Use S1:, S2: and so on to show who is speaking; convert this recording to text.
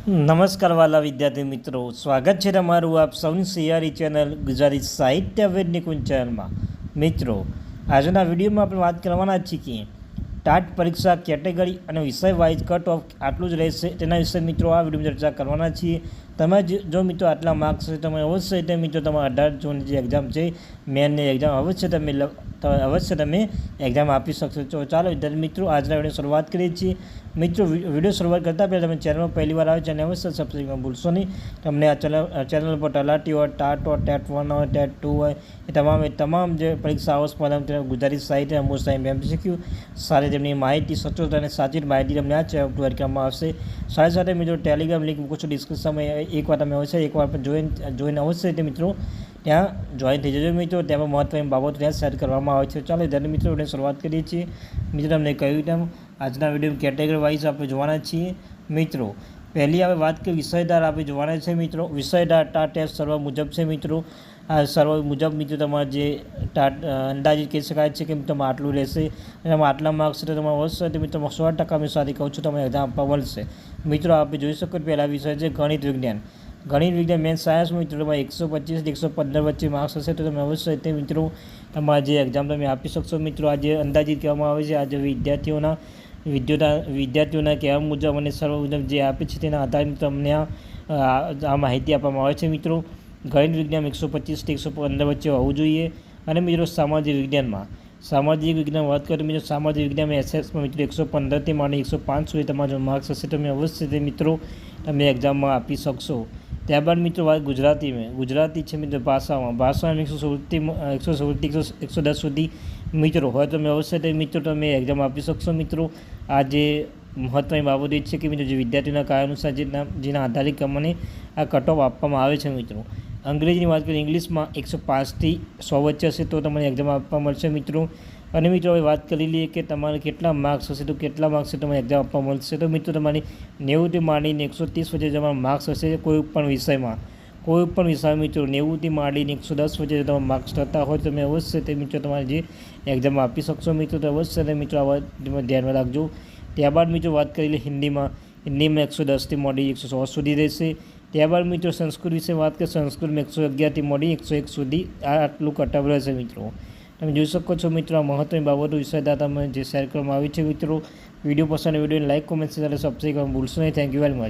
S1: નમસ્કાર વાલા વિદ્યાર્થી મિત્રો, સ્વાગત છે તમારું આપ સૌની સિયારી ચેનલ ગુજરાતી સાહિત્ય વેદ નિકુંજ ચેનલમાં. મિત્રો, આજના વિડીયોમાં આપણે વાત કરવાના છીએ કે ટાટ પરીક્ષા કેટેગરી અને વિષય વાઇઝ કટ ઓફ આટલું જ રહેશે. તેના વિશે મિત્રો આ વિડીયોમાં ચર્ચા કરવાના છીએ. તમે જો મિત્રો આટલા માર્ક્સ છે તમે અવશ્ય તે મિત્રો તમારા 18 જૂન જે એક્ઝામ છે મેનની એક્ઝામ અવશ્ય તમે એક્ઝામ આપી શકશો. તો ચાલો વિદ્યાર્થી મિત્રો આજના વિડીયો શરૂઆત કરીએ છીએ. મિત્રો, વિડીયો શરૂઆત કરતાં પહેલાં તમે ચેનલમાં પહેલી વાર આવે છે અને અવશ્ય સબસ્ક્રાઈબ કરવાનું ભૂલશો નહીં. તમને આ ચેનલ પર તલાટી હોય, ટાટ હોય, ટેટ 1 હોય, ટેટ 2 હોય, એ તમામ જે પરીક્ષાઓ સ્પર્ધા ગુજરાતી સાહિત્ય મોસ્ટ MCQ સાથે તેમની માહિતી સચોટ અને સાચી માહિતી તમને આ ચેનલ પર કરવામાં આવશે. સાથે સાથે મિત્રો ટેલિગ્રામ લિંક મૂકું છું ડિસ્ક્રિપ્શનમાં. એકવાર તમે અવશ્ય એકવાર જોઈને અવશ્ય તે મિત્રો ત્યાં જોઈન થઈ જજો. મિત્રો તેમાં મહત્વની બાબતો ત્યાં શેર કરવામાં આવે છે. ચાલો વિદ્યાર્થી મિત્રો આપણે શરૂઆત કરીએ છીએ. મિત્રો તમને કહ્યું તેમ આજના વિડીયો કેટેગરી વાઇઝ આપણે જોવાના છીએ. મિત્રો પહેલી આપણે વાત કરીએ વિષયદાર આપણે જોવાના છે. મિત્રો વિષયદાર ટાટ ટેસ્ટ સર્વ મુજબ છે. મિત્રો આ સર્વ મુજબ મિત્રો તમારે જે અંદાજિત કહી શકાય છે કે તમે આટલું રહેશે અને તમે આટલા માર્ક્સ છે તો તમારે અવશ્ય મિત્રો 100% સાથે કહું છું તમે એક્ઝામ આપવા મળશે. મિત્રો આપણે જોઈ શકો પહેલા વિષય છે ગણિત વિજ્ઞાન. ગણિત વિજ્ઞાન મેન સાયન્સ મિત્રો તમારે 125 115 વચ્ચે માર્ક્સ હશે તો તમે અવશ્ય તે મિત્રો તમારા જે એક્ઝામ તમે આપી શકશો. મિત્રો આજે અંદાજિત કહેવામાં આવે છે આજે વિદ્યાર્થીઓના કહેવા મુજબ અને સર્વ મુજબ જે આપે છે તેના આધારે તમને આ માહિતી આપવામાં આવે છે. મિત્રો ગણિત વિજ્ઞાન 125 115 વચ્ચે હોવું જોઈએ. અને મિત્રો સામાજિક વિજ્ઞાન વાત કરીએ મિત્રો સામાજિક વિજ્ઞાનમાં એસએસમાં મિત્રો 115થી માંડી 105 સુધી તમારો માર્ક્સ હશે તમે અવશ્ય તે મિત્રો તમે એક્ઝામમાં આપી શકશો. ત્યારબાદ મિત્રો વાત ગુજરાતી છે મિત્રો ભાષામાં 116 110 સુધી મિત્રો હોય તમે અવશ્ય તે મિત્રો તમે એક્ઝામ આપી શકશો. મિત્રો આ જે મહત્વની બાબત એ છે કે મિત્રો જે વિદ્યાર્થીઓના કાર્ય અનુસાર જેના આધારિત તમને આ કટ ઓફ આપવામાં આવે છે. મિત્રો અંગ્રેજીની વાત કરીએ ઇંગ્લિશમાં 105થી 100 વચ્ચે હશે તો તમને એક્ઝામ આપવા મળશે. મિત્રો અને મિત્રો હવે વાત કરી લઈએ કે તમારે કેટલા માર્ક્સ હશે તો કેટલા માર્ક્સ તમને એક્ઝામ આપવા મળશે. તો મિત્રો તમારી 90થી માંડીને 130 વચ્ચે તમારા માર્ક્સ હશે કોઈ પણ વિષયમાં મિત્રો 90થી માંડીને 110 વચ્ચે તમારા માર્ક્સ થતા હોય તો તમે અવશ્ય તે મિત્રો તમારે જે એક્ઝામ આપી શકશો. મિત્રો તો અવશ્ય તે મિત્રો આવા ધ્યાનમાં રાખજો. ત્યારબાદ મિત્રો વાત કરી લઈએ હિન્દીમાં 110થી માંડી 116 સુધી રહેશે. ત્યારબાદ મિત્રો સંસ્કૃત વિશે વાત કરીએ સંસ્કૃતમાં 111થી માંડી 101 સુધી આટલું કટઅપ રહેશે. મિત્રો તમે જોઈ શકો છો મિત્રો આ મહત્વની બાબતો વિષયદાર તમે જે શેર કરવામાં આવી છે. મિત્રો વિડીયો પસંદ વિડીયોને લાઈક કોમેન્ટ સાથે સબસ્ક્રાઈબ કરવાનું ભૂલશો નહીં. Thank you very much.